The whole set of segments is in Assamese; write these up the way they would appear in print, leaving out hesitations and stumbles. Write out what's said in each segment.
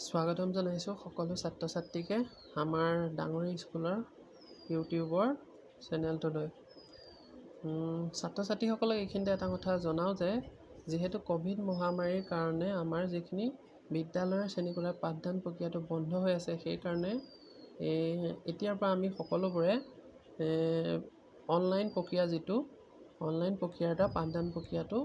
স্বাগতম জনাইছোঁ সকলো ছাত্ৰ ছাত্ৰীকে আমাৰ ডাঙৰী স্কুলৰ ইউটিউবৰ চেনেলটোলৈ। ছাত্ৰ ছাত্ৰীসকলক এইখিনিতে এটা কথা জনাওঁ যে যিহেতু ক'ভিড মহামাৰীৰ কাৰণে আমাৰ যিখিনি বিদ্যালয়ৰ শ্ৰেণীকোঠাৰ পাঠদান প্ৰক্ৰিয়াটো বন্ধ হৈ আছে, সেইকাৰণে এতিয়াৰ পৰা আমি সকলোবোৰে অনলাইন প্ৰক্ৰিয়াৰ এটা পাঠদান প্ৰক্ৰিয়াটো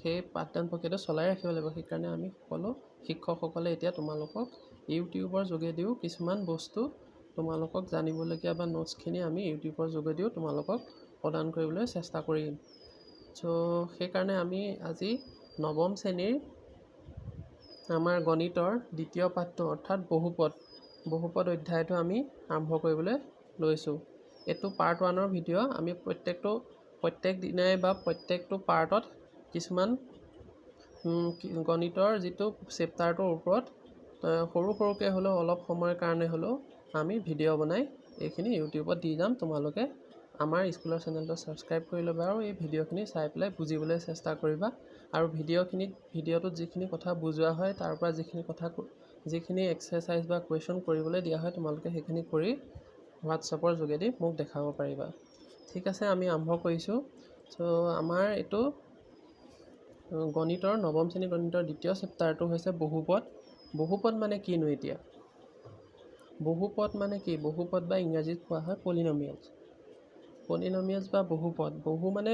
সেই পাঠদান প্ৰক্ৰিয়াটো চলাই ৰাখিব লাগিব। সেইকাৰণে আমি সকলো শিক্ষকসকলে এতিয়া তোমালোকক ইউটিউবৰ যোগেদিও কিছুমান বস্তু তোমালোকক জানিবলগীয়া বা নোটছখিনি আমি ইউটিউবৰ যোগেদিও তোমালোকক প্ৰদান কৰিবলৈ চেষ্টা কৰিম। সেইকাৰণে আমি আজি নৱম শ্ৰেণীৰ আমাৰ গণিতৰ দ্বিতীয় পাঠটো অৰ্থাৎ বহুপদ অধ্যায়টো আমি আৰম্ভ কৰিবলৈ লৈছোঁ। এইটো পাৰ্ট 1ৰ ভিডিঅ'। আমি প্ৰত্যেক দিনাই বা প্ৰত্যেকটো পাৰ্টত কিছুমান গণিতৰ যিটো চেপ্টাৰটোৰ ওপৰত সৰুকৈ হ'লেও অলপ সময়ৰ কাৰণে হ'লেও আমি ভিডিঅ' বনাই এইখিনি ইউটিউবত দি যাম। তোমালোকে আমাৰ স্কুলৰ চেনেলটো ছাবস্ক্ৰাইব কৰি ল'বা আৰু এই ভিডিঅ'খিনি চাই পেলাই বুজিবলৈ চেষ্টা কৰিবা। আৰু ভিডিঅ'টোত যিখিনি কথা বুজোৱা হয়, তাৰ পৰা যিখিনি এক্সাৰচাইজ বা কুৱেশ্যন কৰিবলৈ দিয়া হয়, তোমালোকে সেইখিনি কৰি হোৱাটছআপৰ যোগেদি মোক দেখাব পাৰিবা। ঠিক আছে, আমি আৰম্ভ কৰিছোঁ। আমাৰ এইটো গণিতৰ নৱম শ্ৰেণীৰ গণিতৰ দ্বিতীয় চেপ্টাৰটো হৈছে বহুপদ মানে কিনো? এতিয়া বহুপদ মানে কি? বহুপদ বা ইংৰাজীত কোৱা হয় পলিনমিয়েলছ বা বহু মানে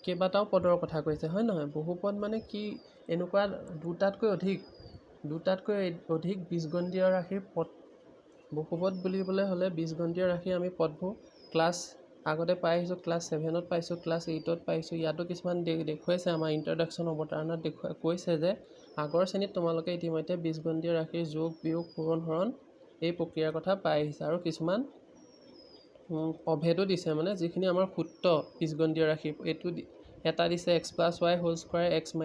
কেইবাটাও পদৰ কথা কৈছে, হয় নহয়? বহুপদ মানে কি? এনেকুৱা দুটাতকৈ অধিক বীজগণিতীয় ৰাশিৰ পদ। বহুপদ বুলিবলৈ হ'লে বীজগণিতীয় ৰাশিৰ আমি পদবোৰ আগতে পাই আহিছোঁ, ক্লাছ 7ত পাইছোঁ, ক্লাছ 8ত পাইছোঁ। ইয়াতো কিছুমান দেখুৱাইছে, আমাৰ ইন্ট্ৰডাকশ্যন অৱতাৰণত কৈছে যে আগৰ শ্ৰেণীত তোমালোকে ইতিমধ্যে বীজগণিতীয় ৰাশিৰ যোগ, বিয়োগ, পূৰণ, হৰণ এই প্ৰক্ৰিয়াৰ কথা পাই আহিছে। আৰু কিছুমান অভেদো দিছে, মানে যিখিনি আমাৰ সূত্ৰ বীজগণিতীয় ৰাশিৰ এইটো এটা দিছে x+y² x-y²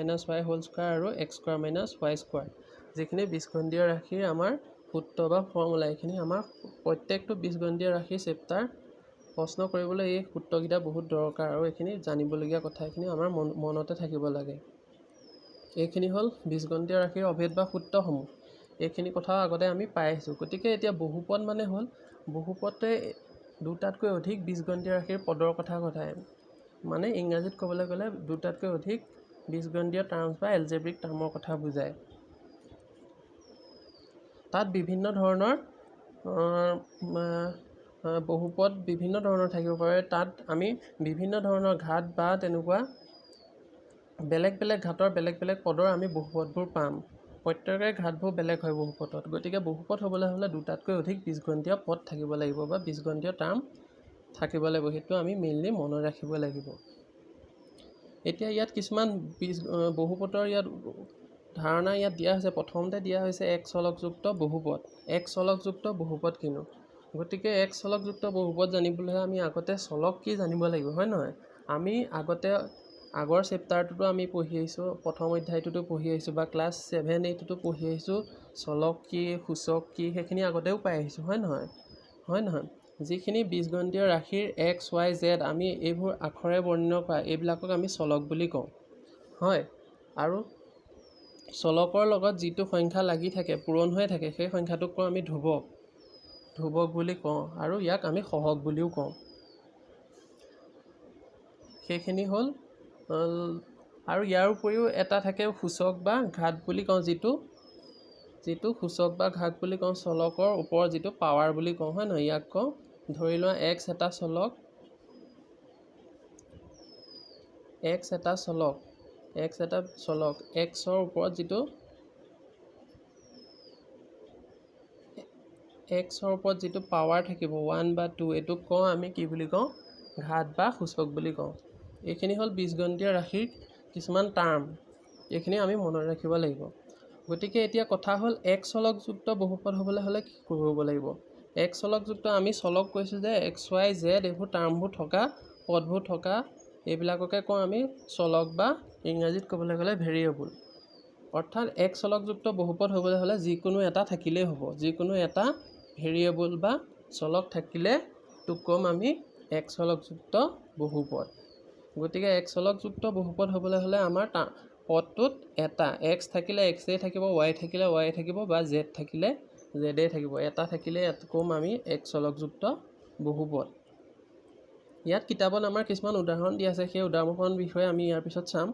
আৰু x²-y²। যিখিনি বীজগণিতীয় ৰাশিৰ আমাৰ সূত্ৰ বা ফৰ্মুলা, এইখিনি আমাৰ প্ৰত্যেকটো বীজগণিতীয় ৰাশিৰ চেপ্টাৰ প্ৰশ্ন কৰিবলৈ এই সূত্ৰকেইটা বহুত দৰকাৰ আৰু এইখিনি জানিবলগীয়া কথা। এইখিনি আমাৰ মনতে থাকিব লাগে। এইখিনি হ'ল বীজগণিতীয় ৰাশিৰ অভেদ বা সূত্ৰসমূহ। এইখিনি কথাও আগতে আমি পাই আহিছোঁ। গতিকে এতিয়া বহুপদ মানে হ'ল বহুপদে দুটাতকৈ অধিক বীজগণিতীয় ৰাশিৰ পদৰ কথা মানে ইংৰাজীত ক'বলৈ গ'লে দুটাতকৈ অধিক বীজগণিতীয় টাৰ্মছ বা এলজেব্ৰিক টাৰ্মৰ কথা বুজায়। তাত বিভিন্ন ধৰণৰ বহুপদ বিভিন্ন ধৰণৰ থাকিব পাৰে। তাত আমি বিভিন্ন ধৰণৰ ঘাত বা তেনেকুৱা বেলেগ বেলেগ ঘাতৰ বেলেগ বেলেগ পদৰ আমি বহুপদবোৰ পাম। প্ৰত্যেকৰে ঘাতবোৰ বেলেগ হয় বহুপদত। গতিকে বহুপদ হ'বলৈ হ'লে দুটাতকৈ অধিক বীজগণিতীয় পদ থাকিব লাগিব বা বীজগণিতীয় টাৰ্ম থাকিব লাগিব। সেইটো আমি মেইনলি মনত ৰাখিব লাগিব। এতিয়া ইয়াত কিছুমান বহুপদৰ ধাৰণা ইয়াত দিয়া হৈছে। প্ৰথমতে দিয়া হৈছে এক চলকযুক্ত বহুপদ। এক চলকযুক্ত বহুপদ কিনো? গতিকে এক চলকযুক্ত বহুপদ জানিবলৈ আমি আগতে চলক কি জানিব লাগিব, হয় নহয়? আমি আগৰ চেপ্টাৰটোতো আমি পঢ়ি আহিছোঁ, প্ৰথম অধ্যায়টোতো পঢ়ি আহিছোঁ বা ক্লাছ 7-8টো পঢ়ি আহিছোঁ। চলক কি, সূচক কি, সেইখিনি আগতেও পাই আহিছোঁ, হয় নহয়? যিখিনি বীজগণিতীয় ৰাশিৰ x, y, z আমি এইবোৰ আখৰে বৰ্ণিত কৰা, এইবিলাকক আমি চলক বুলি কওঁ, হয়। আৰু চলকৰ লগত যিটো সংখ্যা লাগি থাকে, পূৰণ হৈ থাকে, সেই সংখ্যাটোক কওঁ আমি ধ্ৰুৱক বুলি কওঁ। আৰু ইয়াক আমি সহগ বুলিও কওঁ। সেইখিনি হ'ল। আৰু ইয়াৰ উপৰিও এটা থাকে সূচক বা ঘাত বুলি কওঁ, যিটো সূচক বা ঘাত বুলি কওঁ। চলকৰ ওপৰত যিটো পাৱাৰ বুলি কওঁ, হয় নহয়? ইয়াক কওঁ, ধৰি লোৱা x এটা চলক, xৰ ওপৰত যিটো পাৱাৰ থাকিব 1 বা 2, এইটোক কওঁ আমি কি বুলি কওঁ? ঘাত বা সূচক বুলি কওঁ। এইখিনি হ'ল বীজগণিতীয় ৰাশিৰ কিছুমান টাৰ্ম। এইখিনি আমি মনত ৰাখিব লাগিব। গতিকে এতিয়া কথা হ'ল এক চলকযুক্ত বহুপদ হ'বলৈ হ'লে কি কৰিব লাগিব? এক চলকযুক্ত আমি চলক কৈছোঁ যে x, y, z এইবোৰ টাৰ্মবোৰ থকা, পদবোৰ থকা, এইবিলাককে কওঁ আমি চলক বা ইংৰাজীত ক'বলৈ গ'লে ভেৰিয়েবল। অৰ্থাৎ এক চলকযুক্ত বহুপদ হ'বলৈ হ'লে যিকোনো এটা থাকিলেই হ'ব। যিকোনো এটা ভেৰিয়েবল বা চলক থাকিলে তোক ক'ম আমি এক চলকযুক্ত বহুপদ। গতিকে এক চলকযুক্ত বহুপদ হ'বলৈ হ'লে আমাৰ পদটোত এটা এক্স থাকিলে এক্সেই থাকিব, ৱাই থাকিলে ৱাই থাকিব, বা জেড থাকিলে জেডেই থাকিব। এটা থাকিলে ইয়াত ক'ম আমি এক চলকযুক্ত বহুপদ। ইয়াত কিতাপত আমাৰ কিছুমান উদাহৰণ দিয়া আছে, সেই উদাহৰণৰ বিষয়ে আমি ইয়াৰ পিছত চাম।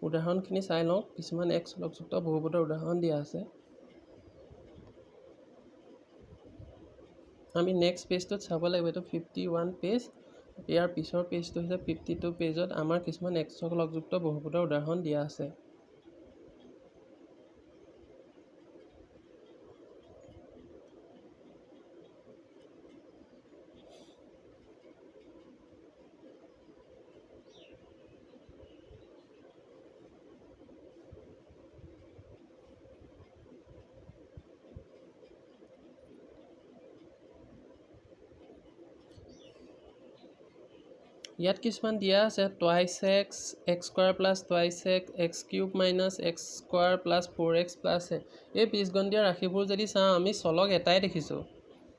উদাহৰণখিনি চাই লওঁ। কিছুমান এক চলকযুক্ত বহুপদৰ উদাহৰণ দিয়া আছে। আমি নেক্সট পেজটোত চাব লাগিব। এইটো 51 পেজ। ইয়াৰ পিছৰ পেজটো হৈছে 52 পেজত আমাৰ কিছুমান এক চলকযুক্ত বহুপদৰ উদাহৰণ দিয়া আছে। ইয়াত কিছুমান দিয়া আছে twice x square plus twice x cube minus x square plus 4x plus এই বীজগণিতীয় ৰাশিবোৰ যদি চাওঁ আমি চলক এটাই দেখিছোঁ।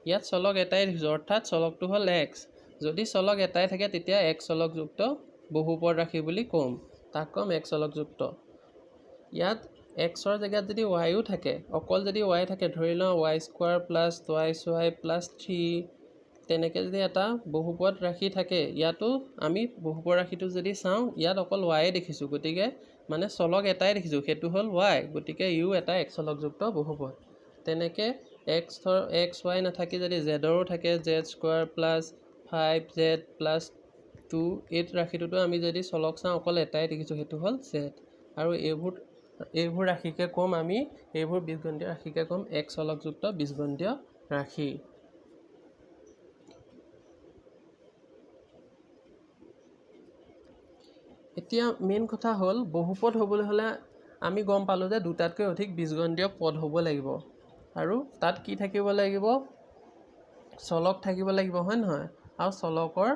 ইয়াত চলক এটাই দেখিছোঁ, অৰ্থাৎ চলকটো হ'ল এক্স। যদি চলক এটাই থাকে তেতিয়া এক চলকযুক্ত বহুপদ ৰাশি বুলি ক'ম, তাক ক'ম এক চলকযুক্ত। ইয়াত এক্সৰ জেগাত যদি ৱাইও থাকে, অকল যদি ৱাই থাকে, ধৰি লওঁ Y square plus twice Y plus 3, তেনেকৈ যদি এটা বহুপদ ৰাশি থাকে, ইয়াতো আমি বহুপদ ৰাশিটো যদি চাওঁ ইয়াত অকল ৱাইয়ে দেখিছোঁ, গতিকে মানে চলক এটাই দেখিছোঁ, সেইটো হ'ল ৱাই, গতিকে ইও এটা এক চলকযুক্ত বহুপদ। তেনেকৈ এক্স ৱাই নাথাকি যদি জেডৰো থাকে, Z square plus 5z plus 2, এই ৰাশিটোতো আমি যদি চলক চাওঁ অকল এটাই দেখিছোঁ, সেইটো হ'ল জেড। আৰু এইবোৰ ৰাশিকে ক'ম আমি, এইবোৰ বীজগণিতীয় ৰাশিকে ক'ম এক চলকযুক্ত বীজগণিতীয় ৰাশি। এতিয়া মেইন কথা হ'ল বহুপদ হ'বলৈ হ'লে আমি গম পালোঁ যে দুটাতকৈ অধিক বীজগণিতীয় পদ হ'ব লাগিব, আৰু তাত কি থাকিব লাগিব, চলক থাকিব লাগিব, হয় নহয়? আৰু চলকৰ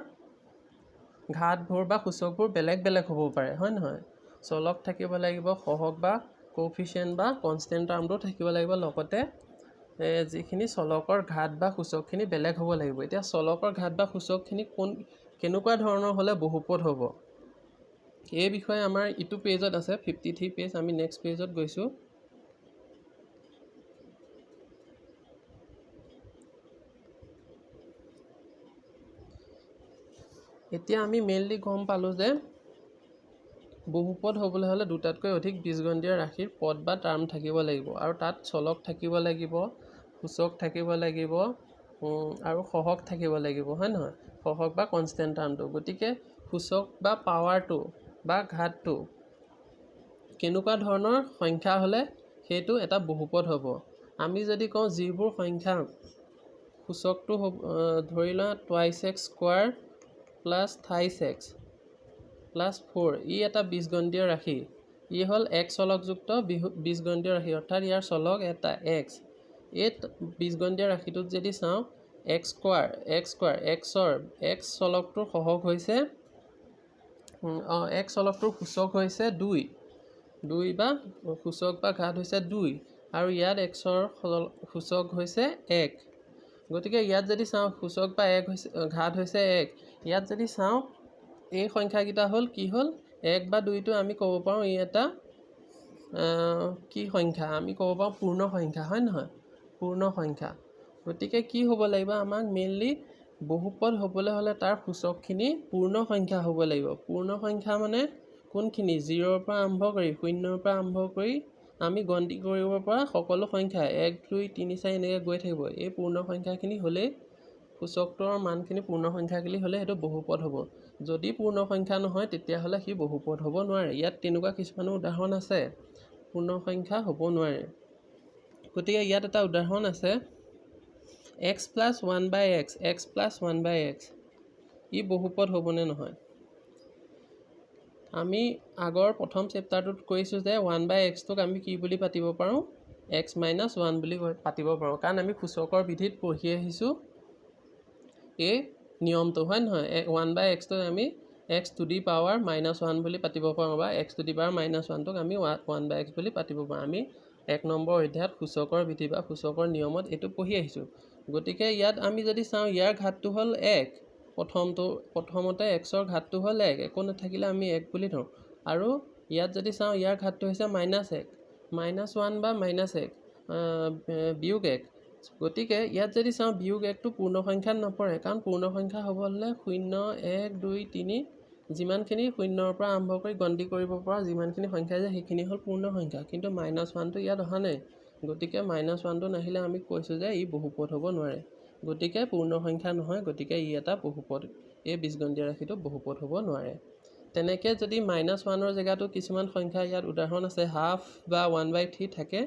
ঘাতবোৰ বা সূচকবোৰ বেলেগ বেলেগ হ'ব পাৰে, হয় নহয়? চলক থাকিব লাগিব, সহগ বা কোএফিচিয়েণ্ট বা কনষ্টেণ্ট টাৰ্মটো থাকিব লাগিব, লগতে যিখিনি চলকৰ ঘাত বা সূচকখিনি বেলেগ হ'ব লাগিব। এতিয়া চলকৰ ঘাত বা সূচকখিনি কেনেকুৱা ধৰণৰ হ'লে বহুপদ হ'ব, এই বিষয়ে আমাৰ ইটো পেজত আছে, 53 পেজ। আমি নেক্সট পেজত গৈছোঁ। এতিয়া আমি মেইনলি গম পালোঁ যে বহুপদ হ'বলৈ হ'লে দুটাতকৈ অধিক বীজগণিতীয় ৰাশিৰ পদ বা টাৰ্ম থাকিব লাগিব, আৰু তাত চলক থাকিব লাগিব, সূচক থাকিব লাগিব, আৰু সহগ থাকিব লাগিব, হয় নহয়? সহগ বা কনষ্টেণ্ট টাৰ্মটো। গতিকে সূচক বা পাৱাৰটো বা ঘাতটো কেনেকুৱা ধৰণৰ সংখ্যা হ'লে সেইটো এটা বহুপদ হ'ব। আমি যদি কওঁ যিবোৰ সংখ্যা সূচকটো ধৰি লোৱা twice x square plus থাইছ x plus 4, ই এটা বীজগণিতীয় ৰাশি, ই হ'ল এক চলকযুক্ত বীজগণিতীয় ৰাশি, অৰ্থাৎ ইয়াৰ চলক এটা এক্স। এই বীজগণিতীয় ৰাশিটোত যদি চাওঁ এক্স চলকটোৰ সহগ হৈছে এক চলকটোৰ সূচক হৈছে 2 বা সূচক বা ঘাত হৈছে 2, আৰু ইয়াত এক্সৰ সূচক হৈছে 1। গতিকে ইয়াত যদি চাওঁ সূচক বা ঘাত হৈছে 1, ইয়াত যদি চাওঁ এই সংখ্যাকেইটা হ'ল কি হ'ল 1 বা 2টো আমি ক'ব পাৰোঁ ই এটা কি সংখ্যা, আমি ক'ব পাৰোঁ পূৰ্ণ সংখ্যা, হয় নহয়? পূৰ্ণ সংখ্যা। গতিকে কি হ'ব লাগিব, আমাক মেইনলি বহুপদ হ'বলৈ হ'লে তাৰ সূচকখিনি পূৰ্ণ সংখ্যা হ'ব লাগিব। পূৰ্ণ সংখ্যা মানে কোনখিনি, 0ৰ পৰা আৰম্ভ কৰি 0ৰ পৰা আৰম্ভ কৰি আমি গণতি কৰিব পৰা সকলো সংখ্যা 1 2 3 4 এনেকৈ গৈ থাকিব। এই পূৰ্ণ সংখ্যাখিনি হ'লেই, সূচকটোৰ মানখিনি পূৰ্ণ সংখ্যাখিনি হ'লে সেইটো বহুপদ হ'ব। যদি পূৰ্ণ সংখ্যা নহয় তেতিয়াহ'লে সি বহুপদ হ'ব নোৱাৰে। ইয়াত তেনেকুৱা কিছুমানো উদাহৰণ আছে, পূৰ্ণ সংখ্যা হ'ব নোৱাৰে। গতিকে ইয়াত এটা উদাহৰণ আছে x প্লাছ 1/x, ই বহুপদ হ'বনে নহয়? আমি আগৰ প্ৰথম চেপ্টাৰটোত কৈছোঁ যে 1/xটোক আমি কি বুলি পাতিব পাৰোঁ, x - 1 বুলি পাতিব পাৰোঁ, কাৰণ আমি সূচকৰ বিধিত পঢ়ি আহিছোঁ এই নিয়মটো, হয় নহয়? 1/xটোক আমি x টু দি পাৱাৰ -1 বুলি পাতিব পাৰোঁ, বা x টু দি পাৱাৰ -1টোক আমি 1/x বুলি পাতিব পাৰোঁ। আমি 1 নম্বৰ অধ্যায়ত সূচকৰ বিধি বা সূচকৰ নিয়মত এইটো পঢ়ি আহিছোঁ। গতিকে ইয়াত আমি যদি চাওঁ ইয়াৰ ঘাতটো হ'ল 1, প্ৰথমতে xৰ ঘাতটো হ'ল 1, একো নাথাকিলে আমি 1 বুলি ধৰোঁ, আৰু ইয়াত যদি চাওঁ ইয়াৰ ঘাতটো হৈছে -1 -1 বা -1 বিয়োগ 1। গতিকে ইয়াত যদি চাওঁ বিয়োগ 1টো পূৰ্ণ সংখ্যাত নপৰে, কাৰণ পূৰ্ণ সংখ্যা হ'ব হ'লে 0 1 2 3 যিমানখিনি শূন্যৰ পৰা আৰম্ভ কৰি গন্তি কৰিব পৰা যিমানখিনি সংখ্যা আছে সেইখিনি হ'ল পূৰ্ণ সংখ্যা, কিন্তু -1টো ইয়াত অহা নাই। গতিকে -1টো নাহিলে আমি কৈছোঁ যে ই বহুপদ হ'ব নোৱাৰে। গতিকে পূৰ্ণ সংখ্যা নহয়, গতিকে ই এটা বহুপদ, এই বীজগণিতীয় ৰাশিটো বহুপদ হ'ব নোৱাৰে। তেনেকৈ যদি -1ৰ জেগাতো কিছুমান সংখ্যা ইয়াত উদাহৰণ আছে হাফ বা 1/3 থাকে,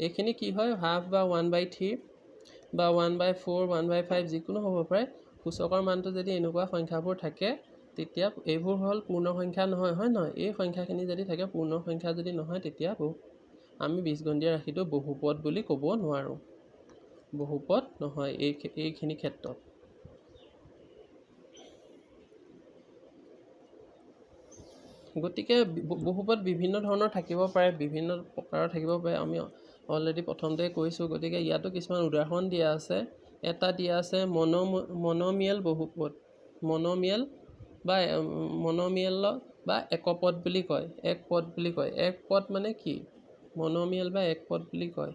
এইখিনি কি হয় হাফ বা 1/3 বা 1/4 1/5 যিকোনো হ'ব পাৰে। সূচকৰ মানটো যদি এনেকুৱা সংখ্যাবোৰ থাকে তেতিয়া এইবোৰ হ'ল পূৰ্ণ সংখ্যা নহয়, হয় নহয়? এই সংখ্যাখিনি যদি থাকে পূৰ্ণ সংখ্যা যদি নহয় তেতিয়া আমি বীজগণিতীয় ৰাশিটো বহুপদ বুলি ক'ব নোৱাৰোঁ। বহুপদ নহয় এইখিনি ক্ষেত্ৰত। গতিকে বহুপদ বিভিন্ন ধৰণৰ থাকিব পাৰে, বিভিন্ন প্ৰকাৰৰ থাকিব পাৰে। আমি অলৰেডি প্ৰথমতে কৈছোঁ। গতিকে ইয়াতো কিছুমান উদাহৰণ দিয়া আছে। এটা দিয়া আছে মনমিয়েল বহুপদ, মনমিয়েল বা একপদ বুলি কয়, একপদ বুলি কয়। একপদ মানে কি? মনমিয়েল বা একপদ বুলি কয়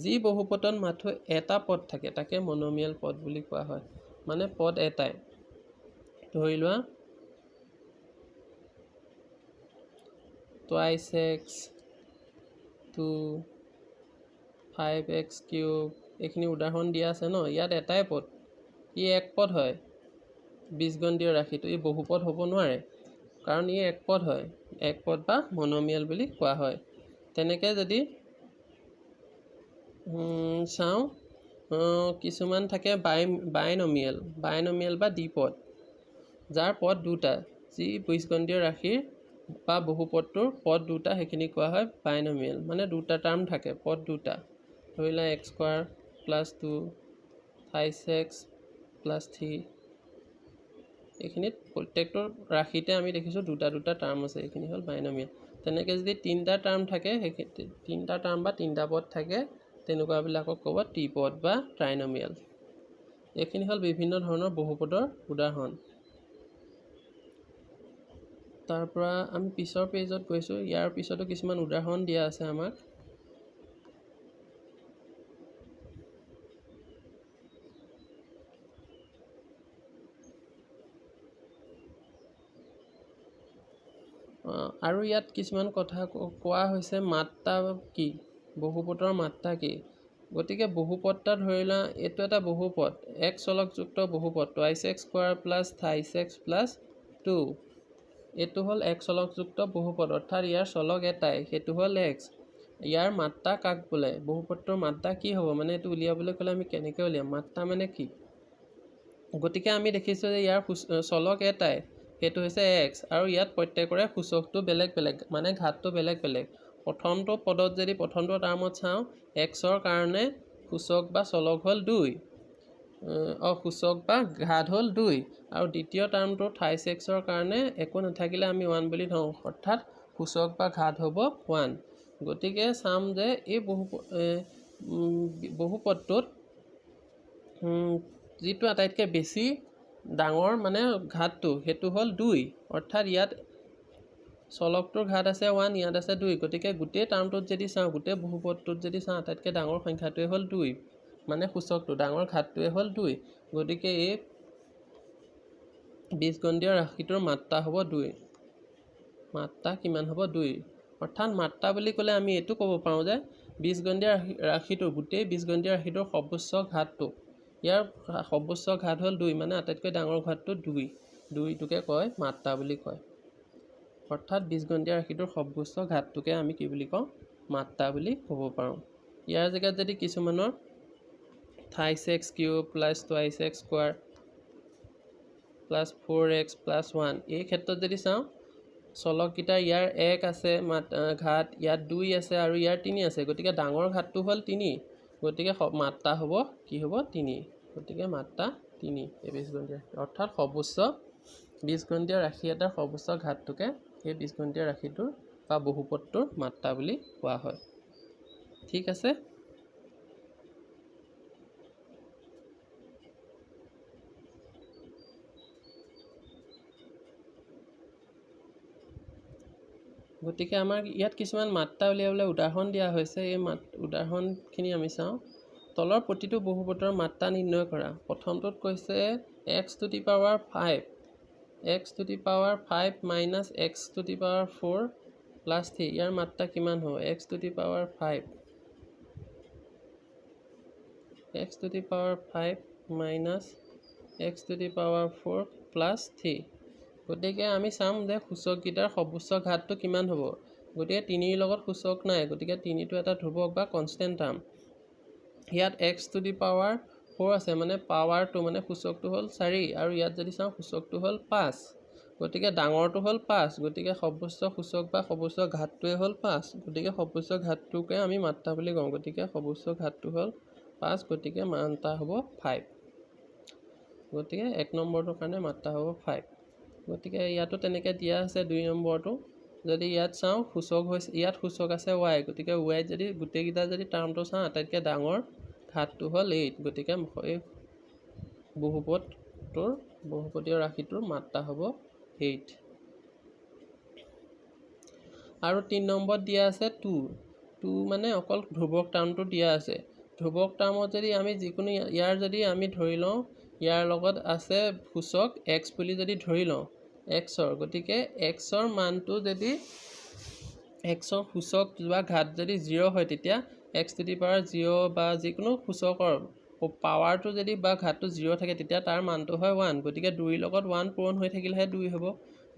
যি বহুপদত মাথো এটা পদ থাকে, তাকে মনমিয়েল পদ বুলি কোৱা হয়। মানে পদ এটাই। ধৰি লোৱা 2x 2 5x³ এইখিনি উদাহৰণ দিয়া আছে ন। ইয়াত এটাই পদ, ই এক পদ হয়। বীজগণিতীয় ৰাশিটো ই বহুপদ হ'ব নোৱাৰে, কাৰণ ই এক পদ হয়, এক পদ বা মনমিয়েল বুলি কোৱা হয়। তেনেকৈ যদি চাওঁ কিছুমান থাকে বাইনমিয়েল বা দ্বিপদ, যাৰ পদ দুটা, যি বীজগণিতীয় ৰাশিৰ বা বহুপদটোৰ পদ দুটা, সেইখিনি কোৱা হয় বাইনমিয়েল। মানে দুটা টাৰ্ম থাকে, পদ দুটা। ধৰি লোৱা x² + 2 5x + 3 এইখিনিত প্ৰত্যেকটো ৰাশিতে আমি দেখিছোঁ দুটা দুটা টাৰ্ম আছে, এইখিনি হ'ল বাইনমিয়েল। তেনেকৈ যদি তিনিটা টাৰ্ম থাকে, সেইখিনি তিনিটা টাৰ্ম বা তিনিটা পদ থাকে, তেনেকুৱাবিলাকক ক'ব ত্ৰিপদ বা ট্ৰাইনমিয়েল। এইখিনি হ'ল বিভিন্ন ধৰণৰ বহুপদৰ উদাহৰণ। তাৰ পৰা আমি পিছৰ পেজত গৈছোঁ। ইয়াৰ পিছতো কিছুমান উদাহৰণ দিয়া আছে আমাক। আৰু ইয়াত কিছুমান কথা কোৱা হৈছে, মাত্ৰা কি, বহুপদৰ মাত্ৰা কি। গতিকে বহুপদটা ধৰি লোৱা এইটো এটা বহুপদ, এক চলকযুক্ত বহুপদ 2x² + 5x + 2। এইটো হ'ল এক চলকযুক্ত বহুপদ, অৰ্থাৎ ইয়াৰ চলক এটাই, সেইটো হ'ল x। ইয়াৰ মাত্ৰা কাক বোলে? বহুপদটোৰ মাত্ৰা কি হ'ব? মানে এইটো উলিয়াবলৈ ক'লে আমি কেনেকৈ উলিয়াম? মাত্ৰা মানে কি? গতিকে আমি দেখিছোঁ যে ইয়াৰ চলক এটাই, সেইটো হৈছে x, আৰু ইয়াত প্ৰত্যেকৰে সূচকটো বেলেগ বেলেগ, মানে ঘাতটো বেলেগ বেলেগ। প্ৰথমটো পদত যদি প্ৰথমটো টাৰ্মত চাওঁ, xৰ কাৰণে সূচক বা চলক হ'ল 2, সূচক বা ঘাত হ'ল 2, আৰু দ্বিতীয় টাৰ্মটো 5xৰ কাৰণে একো নাথাকিলে আমি 1 বুলি ধৰোঁ, অৰ্থাৎ সূচক বা ঘাত হ'ব 1। গতিকে চাম যে এই বহুপদটোত যিটো আটাইতকৈ বেছি ডাঙৰ মানে ঘাতটো, সেইটো হ'ল 2, অৰ্থাৎ ইয়াত চলকটোৰ ঘাত আছে 1, ইয়াত আছে 2। গতিকে গোটেই টাৰ্মটোত যদি চাওঁ, গোটেই বহুপদটোত যদি চাওঁ, আটাইতকৈ ডাঙৰ সংখ্যাটোৱে হ'ল 2, মানে সূচকটো ডাঙৰ ঘাতটোৱে হ'ল 2। গতিকে এই বীজগণিতীয় ৰাশিটোৰ মাত্ৰা হ'ব 2। মাত্ৰা কিমান হ'ব? 2। অৰ্থাৎ মাত্ৰা বুলি ক'লে আমি এইটো ক'ব পাৰোঁ যে বীজগণিতীয় ৰাশিটোৰ, গোটেই বীজগণিতীয় ৰাশিটোৰ সৰ্বোচ্চ ঘাতটো, ইয়াৰ সৰ্বোচ্চ ঘাত হ'ল 2, মানে আটাইতকৈ ডাঙৰ ঘাতটো 2। 2টোকে কয় মাত্ৰা বুলি কয়। অৰ্থাৎ বীজগণিতীয় ৰাশিটোৰ সৰ্বোচ্চ ঘাতটোকে আমি কি বুলি কওঁ? মাত্ৰা বুলি ক'ব পাৰোঁ। ইয়াৰ জেগাত যদি কিছুমানৰ 5x³ + 2x² + 4x + 1 এই ক্ষেত্ৰত যদি চাওঁ, চলককেইটা ইয়াৰ 1 আছে ঘাত, ইয়াত 2 আছে আৰু ইয়াৰ 3 আছে। গতিকে ডাঙৰ ঘাতটো হ'ল 3, গতিকে মাত্ৰা হ'ব কি হ'ব? 3। গতিকে মাত্ৰা 3 এই বীজগণিতীয় ৰাশি, অৰ্থাৎ সৰ্বোচ্চ বীজগণিতীয় ৰাশি এটাৰ সৰ্বোচ্চ ঘাতটোকে এই বীজগণিতীয় ৰাশিটোৰ বা বহুপদটোৰ মাত্ৰা বুলি কোৱা হয়। ঠিক আছে। গতিকে আমাৰ ইয়াত কিছুমান মাত্ৰা উলিয়াবলৈ উদাহৰণ দিয়া হৈছে। এই উদাহৰণখিনি আমি চাওঁ। তলৰ প্ৰতিটো বহুপদৰ মাত্ৰা নিৰ্ণয় কৰা। প্ৰথমটোত কৈছে x to the power 5 minus x to the power 4 plus 3। ইয়াৰ মাত্ৰা কিমান হ'ব? x to the power 5 minus x to the power 4 plus 3। গতিকে আমি চাম যে সূচককেইটাৰ সৰ্বোচ্চ ঘাতটো কিমান হ'ব। গতিকে 3ৰ লগত সূচক নাই, গতিকে 3টো এটা ধ্ৰুৱক বা কনষ্টেণ্ট টাৰ্ম। ইয়াত x টু দি পাৱাৰ 4 আছে, মানে পাৱাৰটো মানে সূচকটো হ'ল 4, আৰু ইয়াত যদি চাওঁ সূচকটো হ'ল 5। গতিকে ডাঙৰটো হ'ল 5, গতিকে সৰ্বোচ্চ সূচক বা সৰ্বোচ্চ ঘাতটোৱে হ'ল 5। গতিকে সৰ্বোচ্চ ঘাতটোকে আমি মাত্ৰা বুলি কওঁ। গতিকে সৰ্বোচ্চ ঘাতটো হ'ল 5, গতিকে মাত্ৰা হ'ব 5। গতিকে 1 নম্বৰটোৰ কাৰণে মাত্ৰা হ'ব 5। গতিকে ইয়াতো তেনেকৈ দিয়া আছে 2 নম্বৰটো। যদি ইয়াত চাওঁ সূচক হৈছে, ইয়াত সূচক আছে y, গতিকে y যদি গোটেইকেইটা যদি টাৰ্মটো চাওঁ আটাইতকৈ ডাঙৰ ঘাতটো হ'ল 8। গতিকে এই বহুপদীয় ৰাশিটোৰ মাত্ৰা হ'ব 8। আৰু 3 নম্বৰত দিয়া আছে 2 মানে অকল ধ্ৰুৱক টাৰ্মটো দিয়া আছে। ধ্ৰুৱক টাৰ্মত যদি আমি যিকোনো ইয়াৰ যদি আমি ধৰি লওঁ ইয়াৰ লগত আছে সূচক x বুলি যদি ধৰি লওঁ xৰ, গতিকে xৰ মানটো যদি xৰ সূচক বা ঘাত যদি 0 হয়, তেতিয়া x টু দি পাৱাৰ 0 বা যিকোনো সূচকৰ পাৱাৰটো যদি বা ঘাতটো 0 থাকে, তেতিয়া তাৰ মানটো হয় 1। গতিকে 2ৰ লগত 1 পূৰণ হৈ থাকিলেহে 2 হ'ব।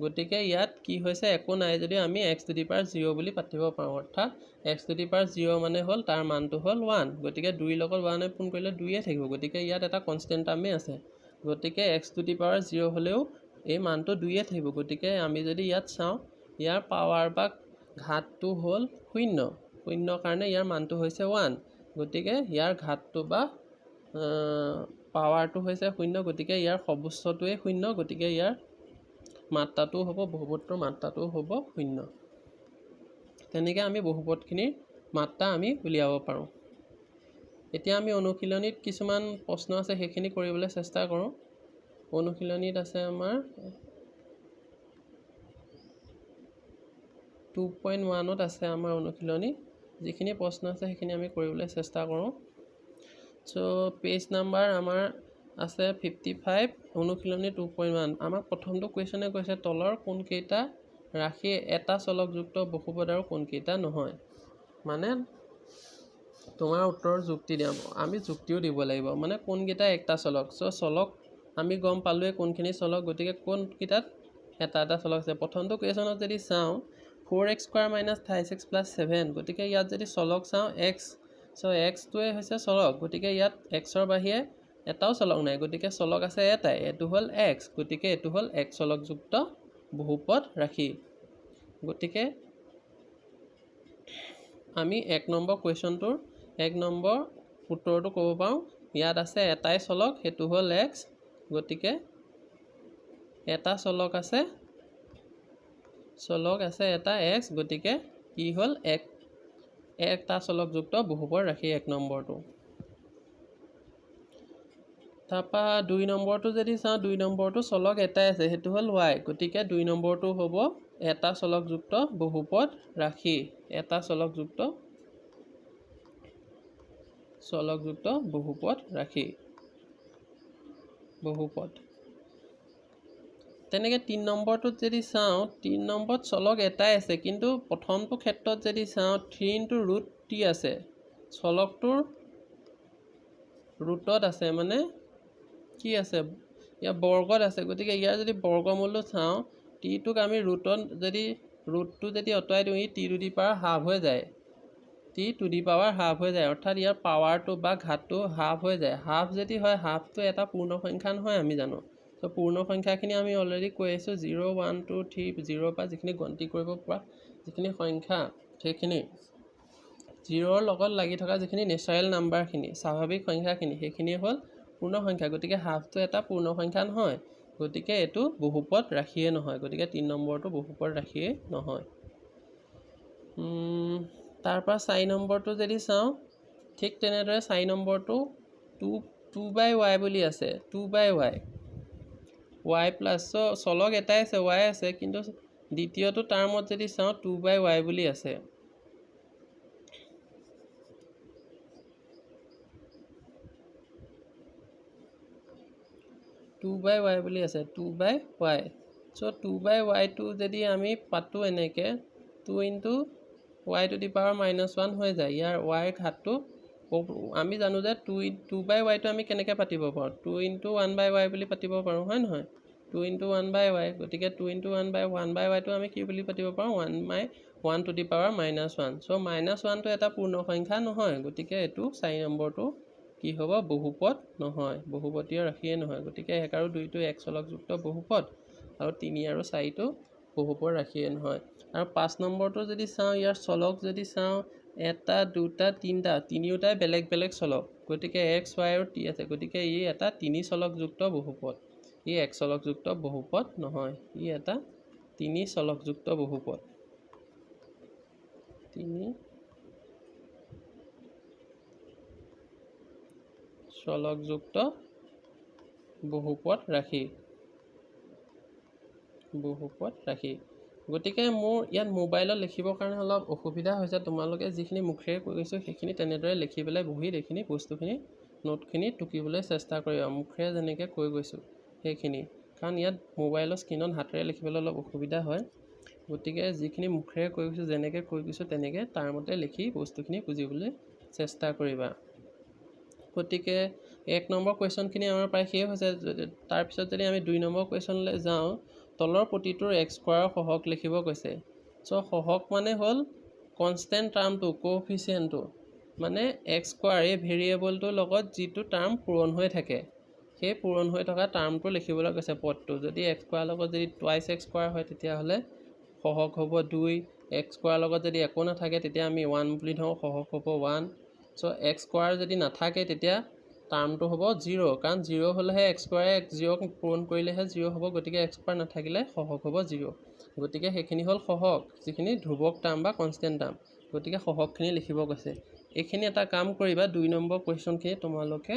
গতিকে ইয়াত কি হৈছে, একো নাই যদি আমি x টু দি পাৱাৰ 0 বুলি পাতিব পাৰোঁ, অৰ্থাৎ x টু দি পাৱাৰ 0 মানে হ'ল তাৰ মানটো হ'ল 1। গতিকে 2ৰ লগত 1 পূৰণ কৰিলে 2য়ে থাকিব। গতিকে ইয়াত এটা কনষ্টেণ্ট টাৰ্মেই আছে। গতিকে x টু দি পাৱাৰ 0 হ'লেও এই মানটো 2য়ে থাকিব। গতিকে আমি যদি ইয়াত চাওঁ ইয়াৰ পাৱাৰ বা ঘাতটো হ'ল 0 কাৰণে ইয়াৰ মানটো হৈছে 1। গতিকে ইয়াৰ ঘাতটো বা পাৱাৰটো হৈছে 0, গতিকে ইয়াৰ সৰ্বোচ্চটোৱে 0, গতিকে ইয়াৰ মাত্ৰাটোও হ'ব, বহুপদটোৰ মাত্ৰাটোও হ'ব 0। তেনেকৈ আমি বহুপদখিনিৰ মাত্ৰা আমি উলিয়াব পাৰোঁ। এতিয়া আমি অনুশীলনীত কিছুমান প্ৰশ্ন আছে, সেইখিনি কৰিবলৈ চেষ্টা কৰোঁ। অনুশীলনীত আছে আমাৰ 2.1ত আছে আমাৰ অনুশীলনী। যিখিনি প্ৰশ্ন আছে সেইখিনি আমি কৰিবলৈ চেষ্টা কৰোঁ। পেজ নাম্বাৰ আমাৰ আছে 55, অনুশীলনী 2.1। আমাক প্ৰথমটো কুৱেশ্যনে কৈছে তলৰ কোনকেইটা ৰাশি এটা চলকযুক্ত বহুপদ আৰু কোনকেইটা নহয়। মানে তোমাৰ উত্তৰৰ যুক্তি দিয়া, আমি যুক্তিও দিব লাগিব, মানে কোনকেইটা একটা চলক। চলক আমি গম পালোৱে কোনখিনি চলক, গতিকে কোনকেইটাত এটা চলক আছে। প্ৰথমটো কুৱেশ্যনত যদি চাওঁ 4x² মাইনাছ 28x প্লাছ 7, গতিকে ইয়াত যদি চলক চাওঁ x, xটোৱে হৈছে চলক, গতিকে ইয়াত xৰ বাহিৰে এটাও চলক নাই, গতিকে চলক আছে এটাই, এইটো হ'ল x, গতিকে এইটো হ'ল এক চলকযুক্ত বহুপদ ৰাশি। গতিকে আমি 1 নম্বৰ কুৱেশ্যনটোৰ 1 নম্বৰ উত্তৰটো ক'ব পাৰোঁ, ইয়াত আছে এটাই চলক, সেইটো হ'ল x, গতিকে এটা চলক আছে এটা x, গতিকে কি হ'ল এটা চলকযুক্ত বহুপদ ৰাশি 1 নম্বৰটো। তাৰপৰা 2 নম্বৰটো যদি চাওঁ, 2 নম্বৰটো চলক এটাই আছে, সেইটো হ'ল y, গতিকে 2 নম্বৰটো হ'ব এটা চলকযুক্ত বহুপদ ৰাশি, এটা চলকযুক্ত বহুপদ ৰাশি বহুপদ। তেনেকৈ 3 নম্বৰটোত যদি চাওঁ, 3 নম্বৰত চলক এটাই আছে, কিন্তু প্ৰথমটো ক্ষেত্ৰত যদি চাওঁ 3 × √t আছে, চলকটোৰ ৰুটত আছে, মানে কি আছে ইয়াৰ বৰ্গত আছে, গতিকে ইয়াৰ যদি বৰ্গমূলটো চাওঁ টিটোক আমি ৰুটটো যদি আঁতৰাই দিওঁ, ই t to the power half হৈ যায়, অৰ্থাৎ ইয়াৰ পাৱাৰটো বা ঘাতটো হাফ হৈ যায়। হাফ যদি হয়, হাফটো এটা পূৰ্ণ সংখ্যা নহয় আমি জানো। পূৰ্ণ সংখ্যাখিনি আমি অলৰেডি কৈ আছোঁ, 0, 1, 2, 3, 0ৰ পৰা যিখিনি গন্তি কৰিব পৰা যিখিনি সংখ্যা, সেইখিনি 0ৰ লগত লাগি থকা যিখিনি নেচাৰেল নাম্বাৰখিনি, স্বাভাৱিক সংখ্যাখিনি, সেইখিনিয়ে হ'ল পূৰ্ণ সংখ্যা। গতিকে হাফটো এটা পূৰ্ণ সংখ্যা নহয়, গতিকে এইটো বহুপদ ৰাশিয়ে নহয়, গতিকে 3 নম্বৰটো বহুপদ ৰাশিয়ে নহয়। তাৰপৰা 4 নম্বৰটো যদি চাওঁ, ঠিক তেনেদৰে 4 নম্বৰটো 2/y বুলি আছে, 2/y, y প্লাছ চলক এটাই আছে, y আছে, কিন্তু দ্বিতীয়টো টাৰ্মত যদি চাওঁ 2/y বুলি আছে, বুলি আছে 2/y। চ' 2/y যদি আমি পাতোঁ এনেকৈ 2 × y⁻⁻1 হৈ যায়। ইয়াৰ y ঘাতটো আমি জানো যে 2/y আমি কেনেকৈ পাতিব পাৰোঁ, 2 × 1/y বুলি পাতিব পাৰোঁ, হয় নহয়? 2 × 1/y, গতিকে 2 × 1/y আমি কি বুলি পাতিব পাৰোঁ, 1/1⁻⁻1। চ' -1টো এটা পূৰ্ণ সংখ্যা নহয়, গতিকে এইটো 4 নম্বৰটো কি হ'ব, বহুপদ নহয়, বহুপদীয় ৰাশিয়ে নহয়। গতিকে 1 আৰু 2টো এক চলকযুক্ত বহুপদ আৰু 3 আৰু 4টো বহুপদ ৰাশিয়ে নহয়। আৰু 5 নম্বৰটো যদি চাওঁ, ইয়াৰ চলক যদি চাওঁ 1, 2, 3টা, তিনিওটাই বেলেগ বেলেগ চলক, গতিকে x, y আৰু t আছে, গতিকে ই এটা 3 চলকযুক্ত বহুপদ। ই এক চলকযুক্ত বহুপদ নহয়, ই এটা 3 চলকযুক্ত বহুপদ। 3 চলকযুক্ত বহুপদ ৰাশি। গতিকে মোৰ ইয়াত মোবাইলত লিখিবৰ কাৰণে অলপ অসুবিধা হৈছে। তোমালোকে যিখিনি মুখেৰে কৈ গৈছোঁ সেইখিনি তেনেদৰে লিখি পেলাই বহীত এইখিনি বস্তুখিনি নোটখিনি টুকিবলৈ চেষ্টা কৰিবা, মুখেৰে যেনেকৈ কৈ গৈছোঁ সেইখিনি, কাৰণ ইয়াত মোবাইলৰ স্ক্ৰীণত হাতেৰে লিখিবলৈ অলপ অসুবিধা হয়। গতিকে যিখিনি মুখেৰে কৈ গৈছোঁ, যেনেকৈ কৈ গৈছোঁ তেনেকৈ তাৰ মতে লিখি বস্তুখিনি বুজিবলৈ চেষ্টা কৰিবা। গতিকে 1 নম্বৰ কুৱেশ্যনখিনি আমাৰ প্ৰায় শেষ হৈছে। তাৰপিছত যদি আমি 2 নম্বৰ কুৱেশ্যনলৈ যাওঁ, তলৰ প্ৰতিটোৰ x স্কোৱাৰৰ সহগ লিখিব কৈছে। চ' সহগ মানে হ'ল কনষ্টেণ্ট টাৰ্মটো, কোএফিচিয়েণ্টটো, মানে x স্কোৱাৰ এই ভেৰিয়েবলটোৰ লগত যিটো টাৰ্ম পূৰণ হৈ থাকে, সেই পূৰণ হৈ থকা টাৰ্মটো লিখিবলৈ কৈছে পদটো। যদি x স্কোৱাৰৰ লগত যদি টুৱাইচ x স্কোৱাৰ হয় তেতিয়াহ'লে সহগ হ'ব 2, x স্কোৱাৰৰ লগত যদি একো নাথাকে তেতিয়া আমি 1 বুলি ধৰোঁ, সহগ হ'ব 1। চ' x স্কোৱাৰ যদি নাথাকে তেতিয়া টাৰ্মটো হ'ব 0, কাৰণ 0 হ'লেহে x স্কোৱাৰে 0ক পূৰণ কৰিলেহে 0 হ'ব, গতিকে x স্কোৱাৰ নাথাকিলে সহগ হ'ব 0। গতিকে সেইখিনি হ'ল সহগ, যিখিনি ধ্ৰুৱক টাৰ্ম বা কনষ্টেণ্ট টাৰ্ম। গতিকে সহগখিনি লিখিব কৈছে। এইখিনি এটা কাম কৰিবা, 2 নম্বৰ কুৱেশ্যনখিনি তোমালোকে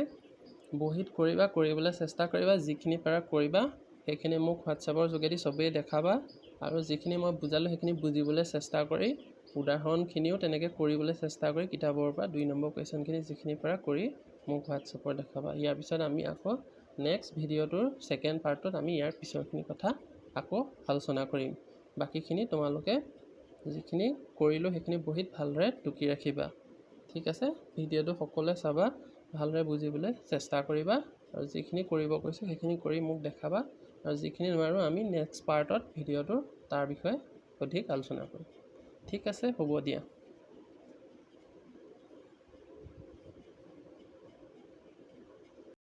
বহীত কৰিবা, কৰিবলৈ চেষ্টা কৰিবা, যিখিনি পাৰা কৰিবা, সেইখিনি মোক হোৱাটছআপৰ যোগেদি চবেই দেখাবা, আৰু যিখিনি মই বুজালোঁ সেইখিনি বুজিবলৈ চেষ্টা কৰি, উদাহৰণখিনিও তেনেকৈ কৰিবলৈ চেষ্টা কৰি কিতাপৰ পৰা 2 নম্বৰ কুৱেশ্যনখিনি যিখিনি পাৰা কৰি মোক হোৱাটছআপত দেখাবা। ইয়াৰ পিছত আমি আকৌ নেক্সট ভিডিঅ'টোৰ ছেকেণ্ড পাৰ্টত আমি ইয়াৰ পিছৰখিনি কথা আকৌ আলোচনা কৰিম। বাকীখিনি তোমালোকে যিখিনি কৰিলোঁ সেইখিনি বহীত ভালদৰে টুকি ৰাখিবা। ঠিক আছে, ভিডিঅ'টো সকলোৱে চাবা, ভালদৰে বুজিবলৈ চেষ্টা কৰিবা, আৰু যিখিনি কৰিব কৈছোঁ সেইখিনি কৰি মোক দেখাবা, আৰু যিখিনি নোৱাৰোঁ আমি নেক্সট পাৰ্টত ভিডিঅ'টোৰ তাৰ বিষয়ে অধিক আলোচনা কৰিম। ঠিক আছে, হ'ব দিয়া।